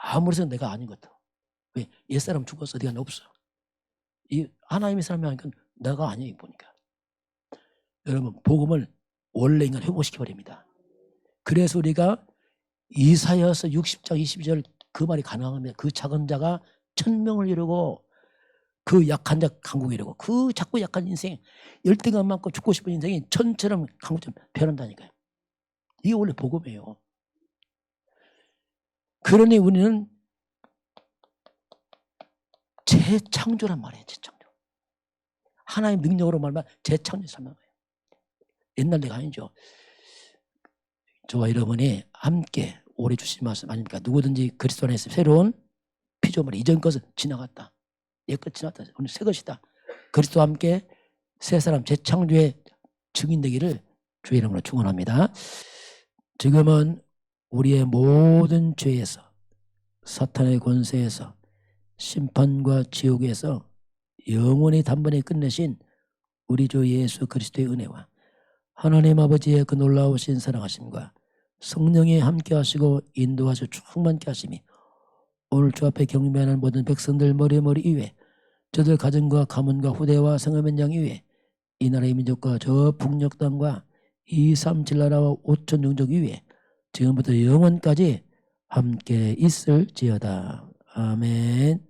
아무리 생각 내가 아닌 것 같아. 왜? 옛사람 죽었어. 네가 없어. 이 하나님의 사람이 하니까 내가 아니에요 보니까. 여러분 복음을 원래 인간 회복시켜버립니다. 그래서 우리가 이사야서 60장 22절 그 말이 가능합니다. 그 작은 자가 1000명을 이루고 그 약한 자 강국을 이루고 그 작고 약한 인생 열등감 많고 죽고 싶은 인생이 천처럼 강국처럼 변한다니까요. 이게 원래 복음이에요. 그러니 우리는 재창조란 말이에요. 재창조. 하나님 능력으로 말하면 재창조 설명해요. 옛날 내가 아니죠. 저와 여러분이 함께 오래 주신 말씀 아닙니까? 누구든지 그리스도 안에서 새로운 피조물 이전 것은 지나갔다. 옛것 지났다. 오늘 새 것이다. 그리스도와 함께 새 사람 재창조의 증인 되기를 주의 이름으로 축원합니다. 지금은 우리의 모든 죄에서 사탄의 권세에서 심판과 지옥에서 영원히 단번에 끝내신 우리 주 예수 그리스도의 은혜와 하나님 아버지의 그 놀라우신 사랑하심과 성령이 함께 하시고 인도하시고 충만케 하심이 오늘 주 앞에 경배하는 모든 백성들 머리 위에 저들 가정과 가문과 후대와 성읍연장 위에 이 나라의 민족과 저 북녘 땅과 2, 3, 7나라와 5천 영족 위에 지금부터 영원까지 함께 있을지어다. 아멘.